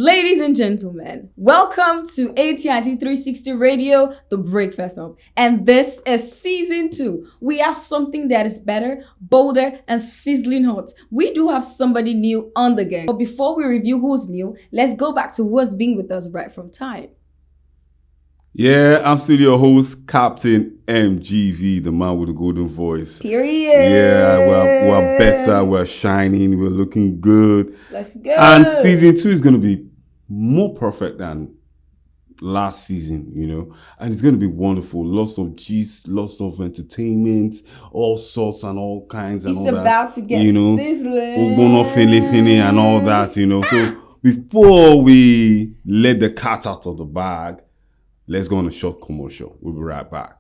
Ladies and gentlemen, welcome to ATnT360 Radio, the Breakfast Hub. And this is season 2. We have something that is better, bolder, and sizzling hot. We do have somebody new on the gang. But before we review who's new, let's go back to who's been with us right from time. Yeah, I'm still your host, Captain MGV, the man with the golden voice. Period. Yeah, we're better, we're shining, we're looking good. Let's go. And season 2 is going to be more perfect than last season, you know. And it's going to be wonderful. Lots of gist, lots of entertainment, all sorts and all kinds and it's all that. It's about to get sizzling. And all that, you know. So before we let the cat out of the bag, let's go on a short commercial. We'll be right back.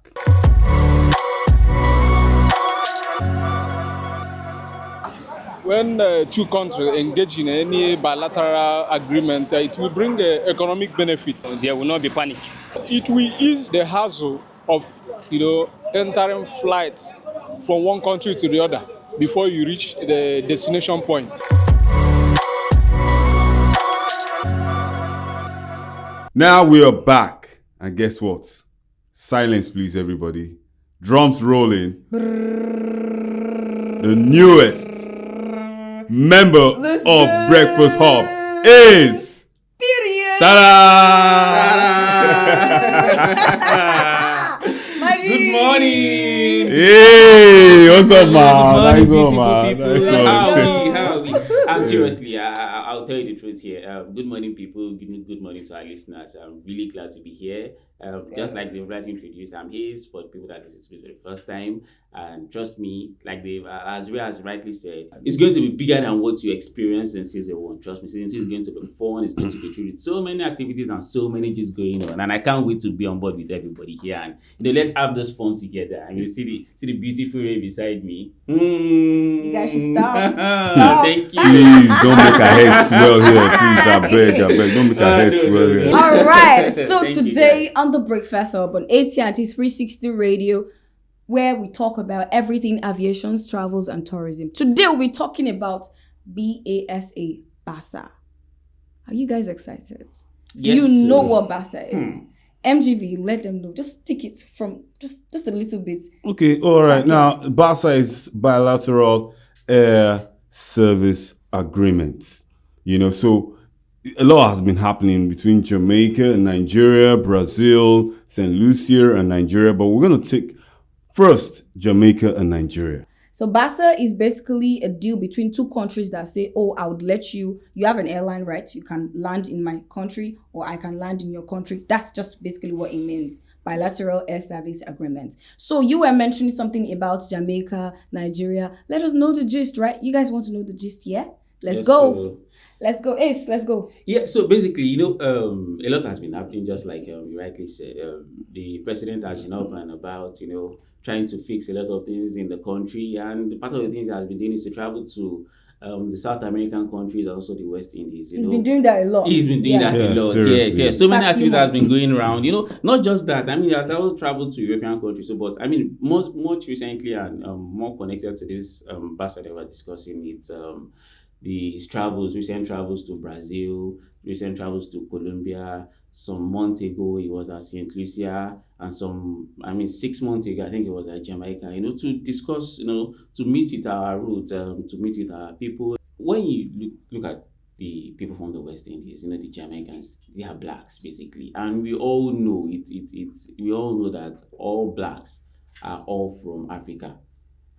When two countries engage in any bilateral agreement, it will bring economic benefit. There will not be panic. It will ease the hassle of, entering flights from one country to the other before you reach the destination point. Now we are back. And guess what? Silence, please, everybody. Drums rolling. The newest member of Breakfast Hub is... Period. Ta-da! Good morning. Hey, what's up, man? Good morning, Nice one. How are we? And seriously, I'll tell you the truth here. Good morning, people. Good morning to our listeners. I'm really glad to be here. Just like they've already introduced, I'm Hayes for the people that listen to me for the first time. And trust me, like they've, as Ray has rightly said, it's going to be bigger than what you experienced in season 1. Trust me, season 2 is going to be fun. It's going to be filled with so many activities and so many just going on. And I can't wait to be on board with everybody here. And let's have this fun together. And you see the beautiful Ray beside me. You guys should stop. Stop. Thank you. Please don't make her head swell here. Please, I beg. Don't make her head swell here. All right. So today on the Breakfast Hub on ATnT360 Radio, where we talk about everything aviation, travels, and tourism. Today we'll be talking about Basa. Basa. Are you guys excited? Yes, do you know what Basa is? MGV, let them know. Just take it from just a little bit. Okay, all right. Okay. Now, Basa is Bilateral Air Service Agreement. You know, so a lot has been happening between Jamaica and Nigeria, Brazil, St. Lucia and Nigeria, but we're going to take first Jamaica and Nigeria. So Basa is basically a deal between two countries that say, oh, I would let you have an airline, right? You can land in my country or I can land in your country. That's just basically what it means. Bilateral air service agreement. So you were mentioning something about Jamaica, Nigeria. Let us know the gist, right? You guys want to know the gist, yeah? Let's go. Let's go, Ace. Let's go. Yeah, so basically, a lot has been happening, just like you rightly said. The president has been up and about, trying to fix a lot of things in the country. And part of the things he has been doing is to travel to the South American countries and also the West Indies. He's been doing that a lot. He's been doing that a lot. Seriously. Yes. So many activities has been going around. Not just that. I mean, he has also traveled to European countries. So, but I mean, much recently and more connected to this Basa that we're discussing, it's recent travels to Brazil, recent travels to Colombia. Some months ago, he was at St. Lucia, and 6 months ago, I think it was at Jamaica, to discuss, to meet with our roots, to meet with our people. When you look at the people from the West Indies, the Jamaicans, they are blacks, basically. And we all know we all know that all blacks are all from Africa.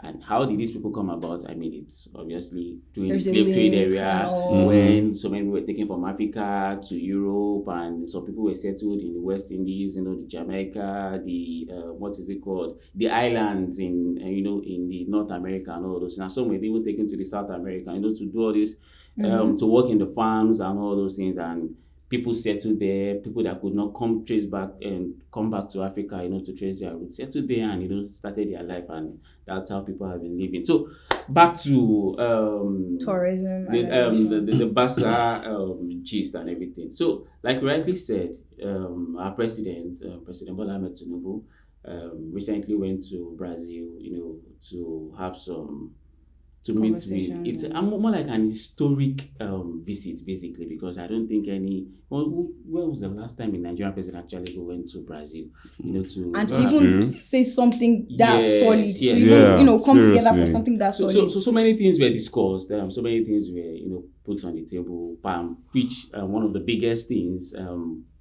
And how did these people come about? I mean, it's obviously during the slave trade area when so many were taken from Africa to Europe, and some people were settled in the West Indies, the Jamaica, the the islands in in the North America and all those. And some were even taken to the South America, to do all this, to work in the farms and all those things. And people settled there, people that could not come back to Africa, to trace their roots, settled there and, started their life, and that's how people have been living. So back to tourism, the Basa gist and everything. So, like rightly said, our president, President Bola Ahmed Tinubu, recently went to Brazil, to have some to meet with. Conversation, It's yeah. more like an historic visit, basically, because I don't think when was the last time a Nigerian president actually went to Brazil, to And to That's even true. say something that Yes, solid, yes. to even Yeah, come together for seriously. something that so, solid. so many things were discussed. So many things were put on the table. Which one of the biggest things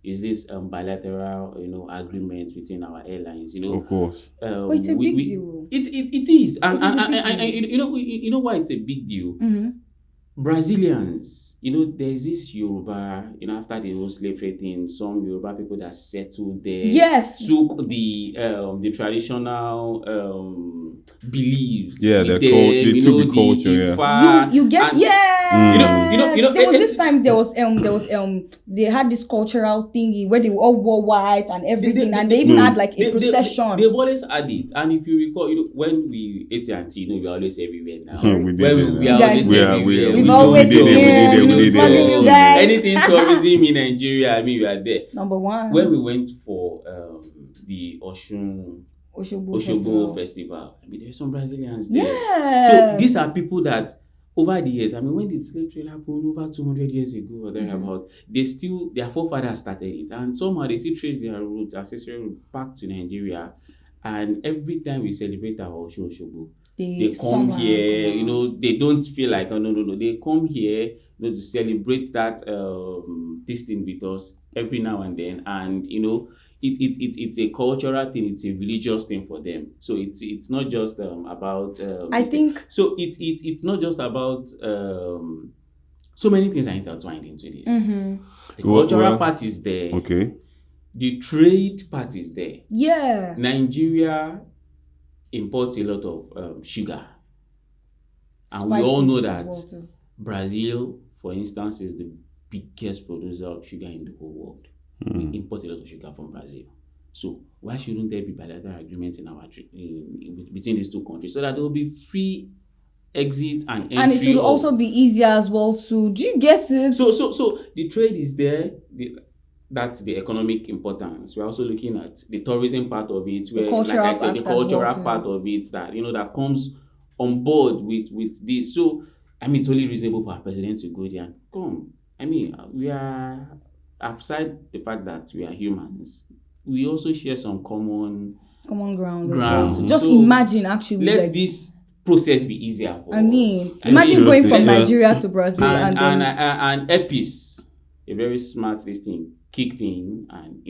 is this bilateral agreement between our airlines. Of course. But it's a big deal. It is, and It is a big deal. you know why it's a big deal. Mm-hmm. Brazilians, there's this Yoruba, after the whole slavery thing, some Yoruba people that settled there, Yes. took the traditional beliefs. Yeah, with they took the culture, yeah. Ifa, You get and- yeah. There was it- this time there was they had this cultural thingy where they all wore white and everything, and they even had like a procession. They've always had it, and if you recall, when we ATnT, we are always everywhere now. We did it, We yeah. are You always guys- everywhere. We've We always do- been we did it. following you guys. Anything tourism in Nigeria, we are there. Number one. When we went for the Oshobo Festival, there were some Brazilians there. Yeah. So these are people that over the years, when the slave trade happened over 200 years ago or thereabout, their forefathers started it, and somehow they still trace their roots, ancestral roots back to Nigeria. And every time we celebrate our Oshobo, they come somehow here, come out. they don't feel like, oh, no, they come here, to celebrate that this thing with us every now and then, and it's a cultural thing, it's a religious thing for them. So it's not just about I think so it's not just about so many things are intertwined into this. mm-hmm. The cultural part is there, Okay. the trade part is there. Yeah. Nigeria imports a lot of sugar, and we Spices all know as that well too. Brazil, for instance, is the biggest producer of sugar in the whole world. We import a lot of sugar from Brazil. So why shouldn't there be bilateral agreements between these two countries so that there will be free exit and entry? And it would also be easier as well too. Do you get it? So the trade is there. That's the economic importance. We're also looking at the tourism part of it, where, like I said, the cultural part of it that that comes on board with this. So it's only reasonable for our president to go there and come. We are, aside the fact that we are humans, we also share some common ground. ground. So just So imagine actually. let this process be easier for us. Imagine going from seriously, Nigeria to Brazil and EPIS, a very smart thing, kicked in, and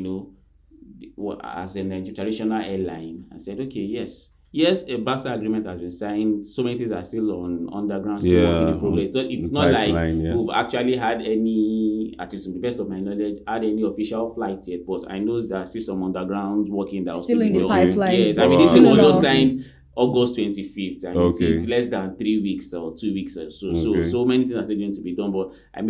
as a traditional airline, and said, okay, yes, a Basa agreement has been signed. So many things are still on underground, still working in progress. So it's not pipeline, like yes. we've actually had any, at least to the best of my knowledge, had any official flights yet. But I know there's still some underground working that still in the pipeline. Yes, but this still thing was enough. just signed August 25th, and Okay. it's less than 3 weeks or 2 weeks or so. Okay. So many things are still going to be done. But I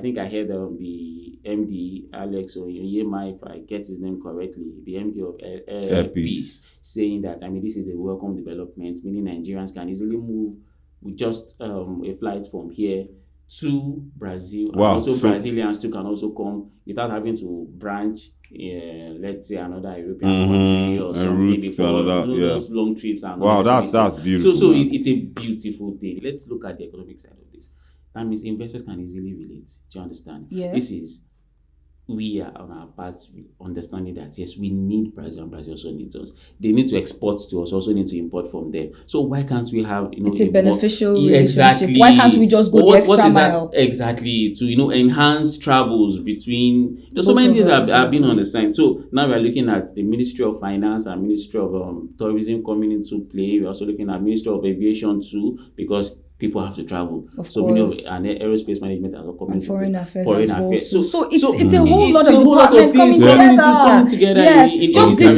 think I heard the MD Alex Oyema, if I get his name correctly, the MD of EPIS, saying that this is a welcome development, meaning Nigerians can easily move with just a flight from here to Brazil. Wow. And also So- Brazilians too can also come without having to branch, let's say another European country or A something route to before another, yeah. those long trips. And Wow, all that's those beautiful. So man. it's a beautiful thing. Let's look at the economic side of this. That means investors can easily relate. Do you understand? Yeah. This is, we are on our path understanding that yes, we need Brazil, and Brazil also needs us. They need to export to us, also need to import from them. So why can't we have It's a beneficial Yeah, relationship. Why can't we just go the What extra is that? mile? Exactly, to so travels between so Both many of things us have been on the sign. So now we're looking at the Ministry of Finance and Ministry of Tourism coming into play. We're also looking at Ministry of Aviation too, because people have to travel. Of so many of course. and aerospace management are coming And foreign affairs. Foreign as well. affairs. So it's a whole lot of it's a whole lot of departments things coming together. Yes, in just this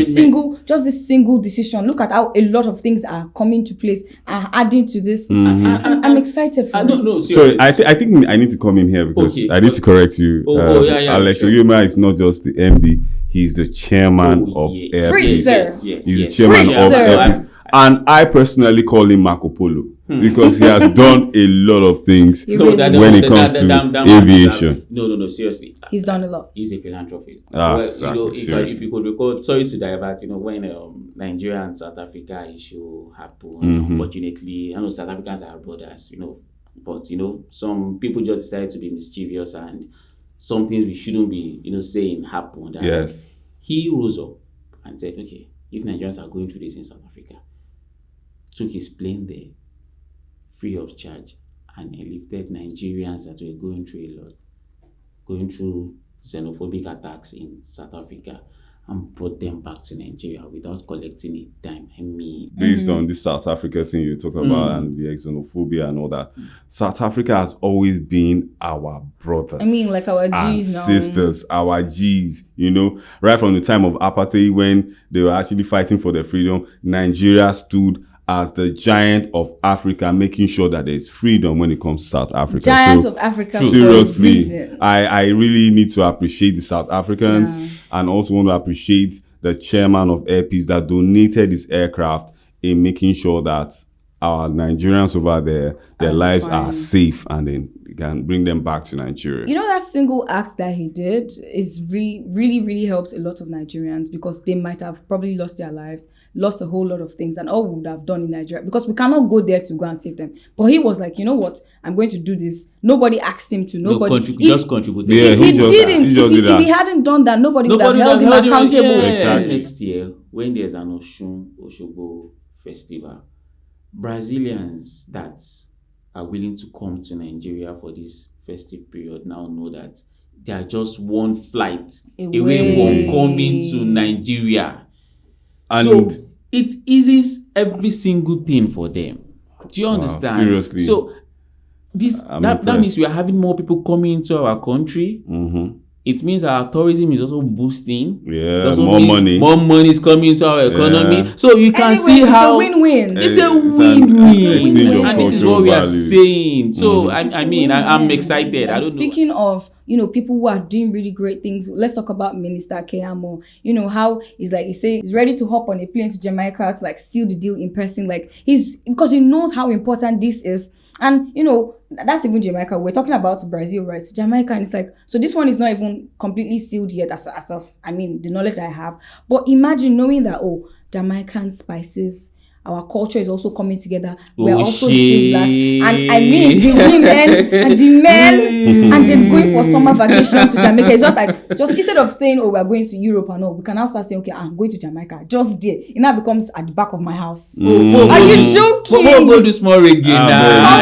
this single decision. Look at how a lot of things are coming to place and adding to this. I'm excited for I don't know. it. So I think I need to come in here because Okay. I need to correct you. Yeah, Alex sure. Oyema is not just the MD; he's the chairman of yes. Airpeace. Free, sir. Yes, He's yes. the chairman Free, of sir. Airpeace. And I personally call him Marco Polo because he has done a lot of things when it comes to aviation. No, seriously. He's done a lot. He's a philanthropist. Exactly, if you could recall, sorry to divert, when Nigeria and South Africa issue happened, unfortunately, I know South Africans are brothers, but some people just decided to be mischievous and some things we shouldn't be, saying happened. And yes. He rose up and said, okay, if Nigerians are going through this in South Africa, took his plane there free of charge and he lifted Nigerians that were going through xenophobic attacks in South Africa and brought them back to Nigeria without collecting a dime. Based on this South Africa thing you talk about and the xenophobia and all that, South Africa has always been our brothers. Like our G's now. Sisters, our G's, right from the time of apartheid when they were actually fighting for their freedom, Nigeria stood as the giant of Africa, making sure that there's freedom when it comes to South Africa. Giant of Africa. Seriously, I really need to appreciate the South Africans and also want to appreciate the chairman of Air Peace that donated his aircraft in making sure that our Nigerians over there, their lives are safe and then can bring them back to Nigeria. That single act that he did is really helped a lot of Nigerians because they might have probably lost their lives, lost a whole lot of things, and all we would have done in Nigeria because we cannot go there to go and save them. But he was like, you know what? I'm going to do this. Nobody asked him to. Just contributed. Yeah, he didn't. If he hadn't done that, nobody would have held him accountable. Exactly. Next year, when there's an Osogbo festival, Brazilians that are willing to come to Nigeria for this festive period now know that they are just one flight away from coming to Nigeria. And so it eases every single thing for them. Do you understand? Seriously. So that means we are having more people coming into our country. It means our tourism is also boosting. Yeah, more money. More money is coming into our economy. Yeah. So you can see how it's a win-win. It's a win-win. And this is what we are saying. So I'm excited. I don't know. Speaking of, people who are doing really great things, let's talk about Minister Keyamo. How he's like, he's ready to hop on a plane to Jamaica to seal the deal in person. Because he knows how important this is. And, that's even Jamaica. We're talking about Brazil, right? Jamaica, and it's like, so this one is not even completely sealed yet as of, the knowledge I have. But imagine knowing that, Jamaican spices, our culture is also coming together. We're also the same blacks. And the women and the men, and then going for summer vacations to Jamaica. It's just instead of saying, we're going to Europe and all, we can now start saying, okay, I'm going to Jamaica. Just there. It now becomes at the back of my house. Are you joking? We'll do small reggae now.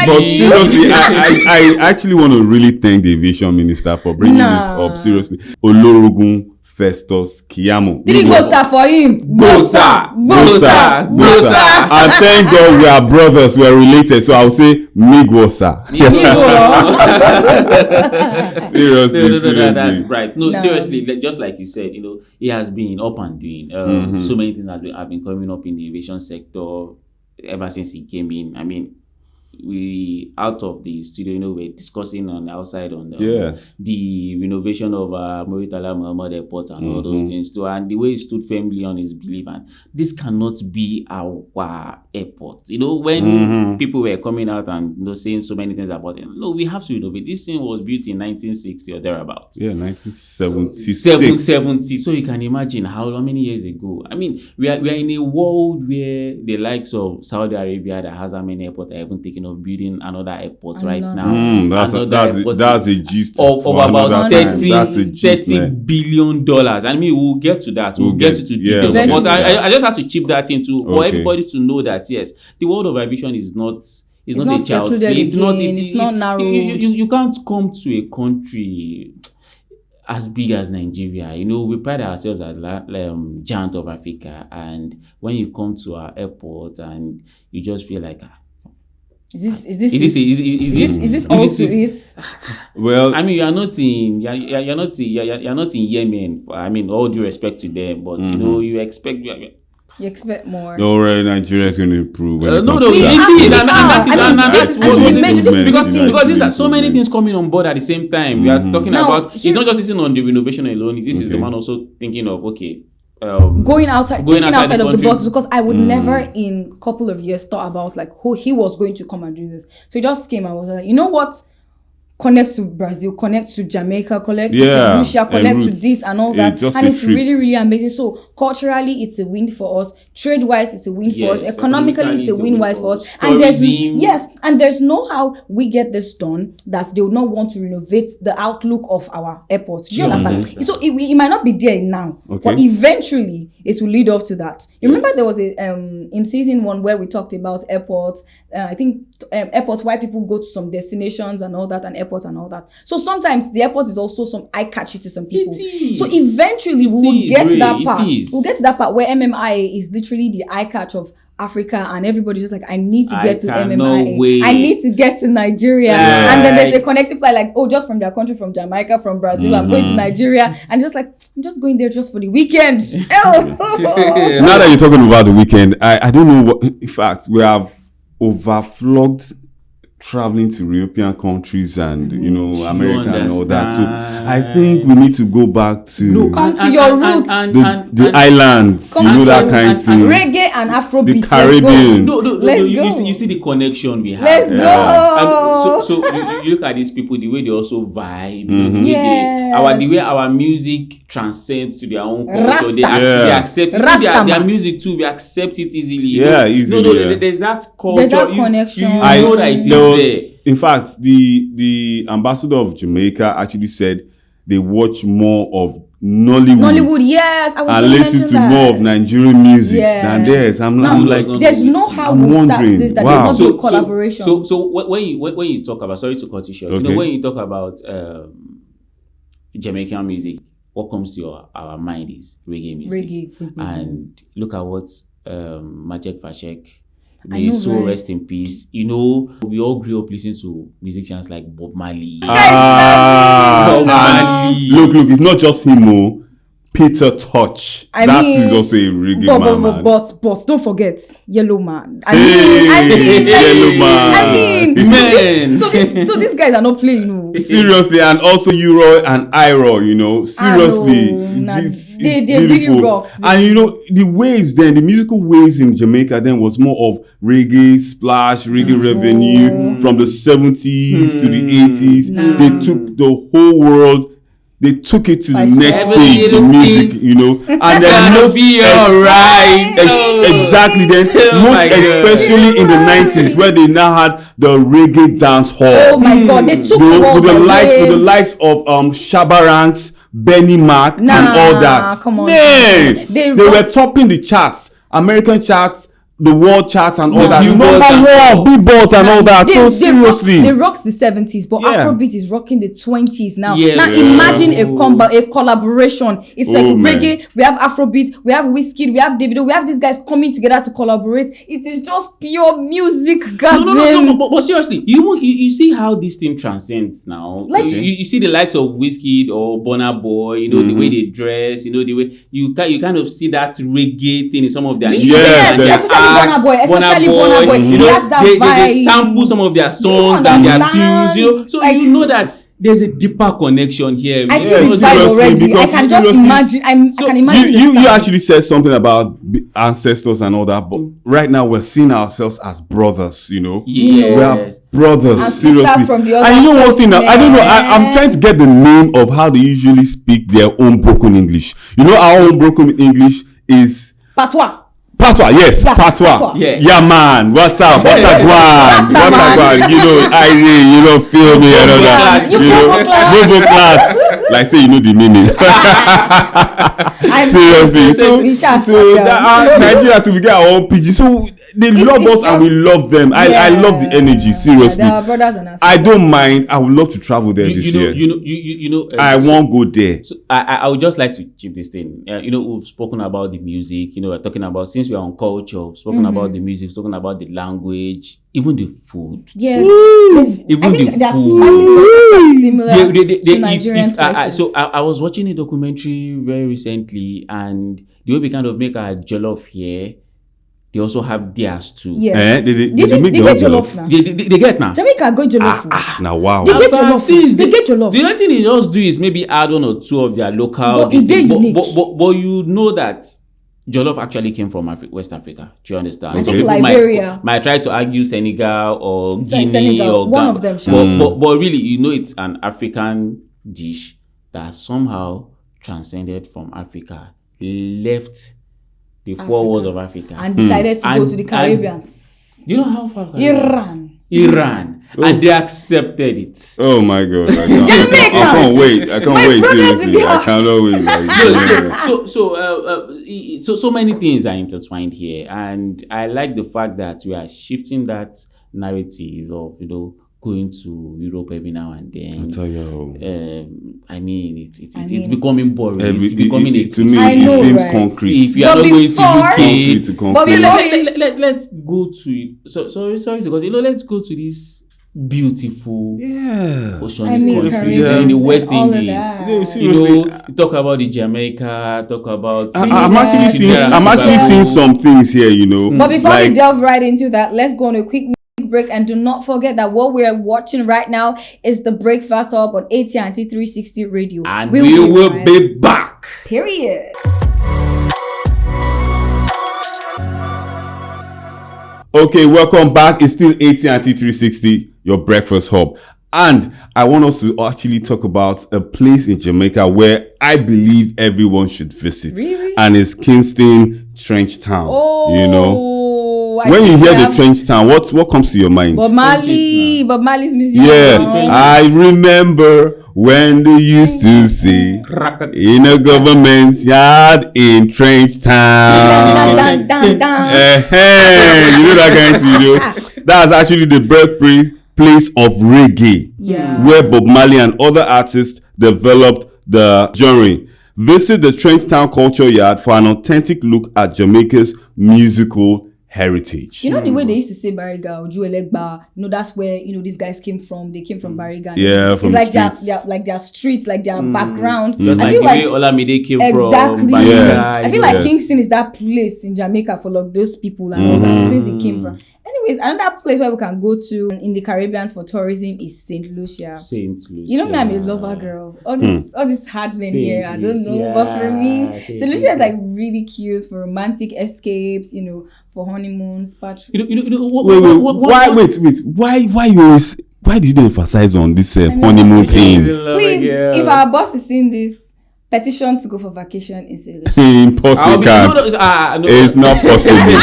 But seriously, I actually want to really thank the aviation minister for bringing this up. Seriously. Olorogun Festus Keyamo. Did it go sir for him? Bosa. And thank God we are brothers, we are related. So I'll say Migwosa. Seriously. That's right. No, seriously, just like you said, he has been up and doing so many things that have been coming up in the aviation sector ever since he came in. We out of the studio, we're discussing on the outside on the renovation of Muritala Muhammad Airport and all those things too, and the way he stood firmly on his belief, and this cannot be our airport. When people were coming out and saying so many things about it, no, we have to renovate. This thing was built in 1960 or thereabouts. Yeah, 1976. 770. So you can imagine how many years ago. We are in a world where the likes of Saudi Arabia that has how many airports are even taking of building another airport right now. That's a gist of about $30 billion. We'll get to that. We'll get to details. But I just have to chip that into for everybody to know that yes, the world of aviation is not a child. It's not narrow. You can't come to a country as big as Nigeria. We pride ourselves as giant of Africa, and when you come to our airport and you just feel like is this all to it? Well, you're not in Yemen. All due respect to them, but you expect. You expect more. No, Nigeria is going to improve. It is, because these are so many things coming on board at the same time. We are talking about. It's not just sitting on the renovation alone. This is the man also thinking of going outside, going thinking outside the of the country. box, because I would never in a couple of years thought about like who he was going to come and do this. So he just came and was like, you know what? Connect to Brazil, connect to Jamaica, connect to Russia, connect to this and all that. And it's really, really amazing. So culturally, it's a win for us. Trade-wise, it's a win for us. Economically, it's a win-wise for us. And there's no how we get this done that they will not want to renovate the outlook of our airports. Do you understand? So it might not be there now, but eventually it will lead up to that. You remember there was a in season 1 where we talked about airports. I think airports, why people go to some destinations and all that, and airports and all that. So sometimes the airport is also some eye-catchy to some people. So eventually we will get to that part. We'll get to that part where MMIA is literally the eye-catch of Africa, and everybody's just like, I need to get to MMIA. I need to get to Nigeria. And then there's a connecting flight like, just from their country, from Jamaica, from Brazil, I'm going to Nigeria. And just like, I'm just going there just for the weekend. Now that you're talking about the weekend, I don't know what, in fact, we have overflogged traveling to European countries and America and all that. So I think we need to go back to your roots, the islands, that kind of thing. Reggae and Afrobeat. The Caribbean. You see the connection we have. Let's go. So you look at these people, the way they also vibe. The way our music transcends to their own culture. They accept it. Their music too. We accept it easily. Easily. There's that culture. There's that connection. I know that it is. In fact, the ambassador of Jamaica actually said they watch more of Nollywood, yes, I was and listen to more of Nigerian music than theirs. I'm like, there's no how we start this that wow. there's not collaboration. So when you talk about, sorry to cut you short, when you talk about Jamaican music, what comes to our mind is reggae music. And look at what Majek Fashek. May his soul rest in peace. We all grew up listening to musicians like Bob Marley. Bob Marley. Look, it's not just him. Peter Touch. That is also a reggae man. But don't forget Yellow Man. Yellow Man. So these guys are not playing. Seriously, and also Euro and Iro. Seriously, they really rock. And the waves then, the musical waves in Jamaica then was more of reggae splash, reggae revenue from the 70s to the 80s. They took the whole world. They took it to the next stage, the music, and then most be alright. Exactly. Then especially in the 90s, where they now had the reggae dance hall. Oh my God, they took with the likes of Shabba Ranks, Benny Mac, and all that. Come on, man, they were topping the charts, American charts, the world charts and all that. Billboards and all that. So seriously, they rocks the 70s, but Afrobeat is rocking the 20s now. Now imagine a collaboration. It's like reggae. We have Afrobeat. We have Wizkid. We have Davido. We have these guys coming together to collaborate. It is just pure music, guys. No. But seriously, you see how this thing transcends now. Like you see the likes of Wizkid or Burna Boy. The way they dress. The way you kind of see that reggae thing in some of their especially Burna Boy. He has that vibe. They sample some of their songs and their tunes, so you know that there's a deeper connection here. I feel this vibe already. I can just imagine. I can imagine. You actually said something about ancestors and all that, but right now we're seeing ourselves as brothers. We are brothers, and seriously. From the other and one thing, I don't know. I'm trying to get the name of how they usually speak their own broken English. Our own broken English is Patois. Patois, yes, Patois. Yeah, man. What's up? What's up, Guan? Irene, feel me and all that. Bobo class. Like say the meaning. Seriously. So Nigeria to get our own PG. So they love us and we love them. I love the energy. Seriously. They are brothers and sisters. I don't mind. I would love to travel there this year. I won't go there. So I would just like to chip this thing. We've spoken about the music. We're talking about, since we are on culture, we've spoken about the music, spoken about the language, even the food. Yes. Even the food. Similar to Nigerian spices. So I was watching a documentary very recently, and the way we kind of make our jollof here, they also have theirs too. Yes. They get jollof now. They get now. Jamaica go jollof. Now wow. They get jollof. They get jollof. The only thing they just do is maybe add one or two of their local. But it's unique. But you know that jollof actually came from West Africa. Do you understand? I Some think people Liberia. might try to argue Senegal or Guinea Senegal, or one Ghana. of them, sure. But really, it's an African dish that somehow transcended from Africa, left the four walls of Africa, and decided to go to the Caribbean. You know how far? Iran. And they accepted it. Oh my God! I can't wait. I can't wait. Seriously, I cannot wait. So many things are intertwined here, and I like the fact that we are shifting that narrative of going to Europe every now and then. I mean, it's becoming boring. It's becoming to me. It seems concrete. If you are not going to UK, but let's go to it. Sorry, because let's go to this beautiful oceanic countries in the West Indies. Talk about the Jamaica. Talk about. I'm actually seeing some things here. But before we delve right into that, let's go on a quick break, and do not forget that what we are watching right now is the Breakfast Hub on ATnT360 Radio, and we will be back. Period. Okay, welcome back. It's still ATnT360, your Breakfast Hub, and I want us to actually talk about a place in Jamaica where I believe everyone should visit. Really? And it's Kingston Trench Town. When you hear the Trench Town, what comes to your mind? Bob Marley's museum. Yeah, I remember when they used to say in a government yard in Trench Town. You know that kind of thing. That's actually the birthplace of reggae, where Bob Marley and other artists developed the genre. Visit the Trench Town Culture Yard for an authentic look at Jamaica's musical heritage. The way they used to say Bariga or Juelegba, that's where these guys came from. They came from Bariga. Yeah, from it's like their streets, like their background. Just like the way Olamide came from. Exactly. Yes. I feel like Kingston is that place in Jamaica for like those people and all that since it came from. Anyways, another place where we can go to in the Caribbean for tourism is St. Lucia. Me, I'm a lover girl. All this hard men here, I don't know. But for me, St. Lucia is like really cute for romantic escapes, for honeymoons, Wait. Why did you emphasize on this honeymoon thing? Please, if our boss is seeing this, petition to go for vacation in St. Lucia. Impossible. It's not possible.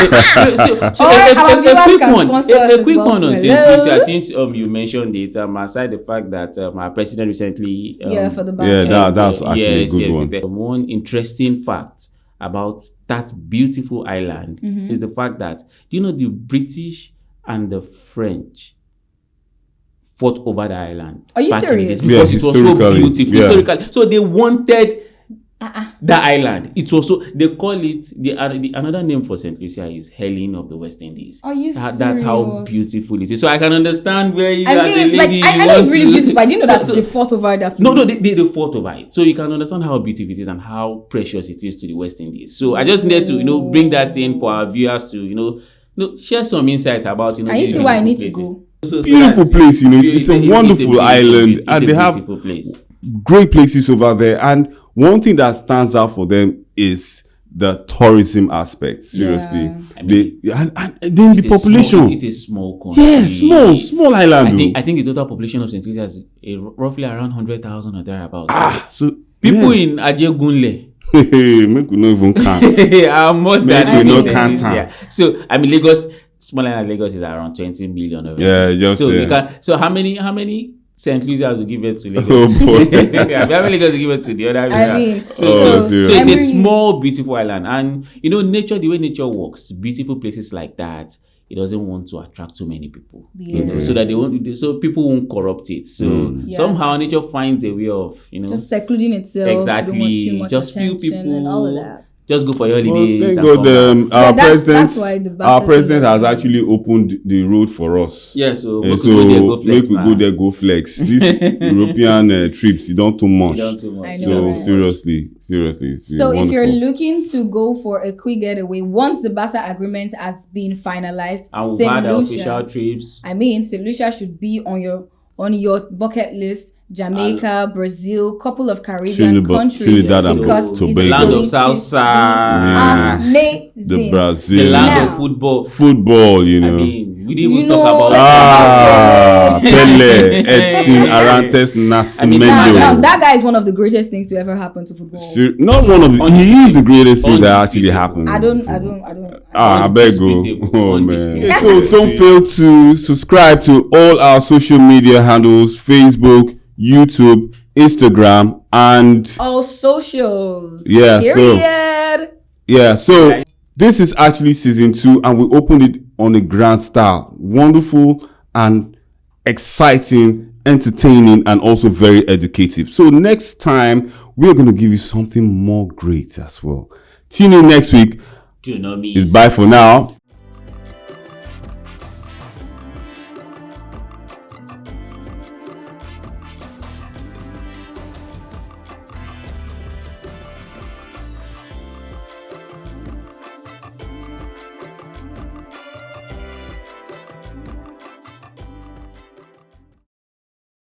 So a quick one on St. Lucia. Since you mentioned it, aside the fact that our president recently for the back that's actually a good one. One interesting fact about that beautiful island is the fact that the British and the French fought over the island. Are you serious? Because it was so beautiful. Historically. So they wanted that island. It was so, they call it, another name for St. Lucia is Helen of the West Indies. Are you serious? That's how beautiful it is. So I can understand where you I know it's really beautiful, but I didn't know that they fought over that place. No, they fought over it. So you can understand how beautiful it is and how precious it is to the West Indies. So I just needed to, bring that in for our viewers to, share some insights about, Can you see why I need to go? Beautiful place, it's a wonderful island, and they have great places over there. And one thing that stands out for them is the tourism aspect. Seriously, and then the population. It's a small country. Yeah, small island. I think the total population of St. Lucia is roughly around 100,000 or thereabouts. So people in Ajegunle. Make we not even count. Are more than we not count. So Lagos. Small island Lagos is around 20 million of it. Yeah, just so how many St. Lucias will give it to Lagos? Oh boy. How many Lagos will give it to the other? So it's a small, beautiful island, and nature, the way nature works, beautiful places like that, it doesn't want to attract too many people, so that so people won't corrupt it. So somehow nature finds a way of just secluding itself. Exactly, don't want too much just few people and all of that. Just go for your holidays. Thank God, our president has like actually opened the road for us. Yeah, so make we go there, go flex. These European trips, you don't too much. I know, so seriously, it's been wonderful. If you're looking to go for a quick getaway, once the Basa agreement has been finalized, and we've had official trips. St. Lucia should be on your on your bucket list, Jamaica, Brazil, couple of Caribbean countries. Trinidad and because Tobago. it's The land going of to salsa. be amazing. The Brazil. The land Now- of football. Football, you I know. mean, we didn't You even know, talk about Pele, Edson Arantes Nascimento. Now, that guy is one of the greatest things to ever happen to football. Not one of the, he is the greatest thing that actually happened. I don't. I beg you. Undisputable. Oh man. Undisputable. So don't fail to subscribe to all our social media handles: Facebook, YouTube, Instagram, and All socials. Yeah, so- Period. so this is actually season 2, and we opened it on a grand style. Wonderful and exciting, entertaining, and also very educative. So next time we're going to give you something more great as well. Tune in next week. Do not miss. It's bye for now.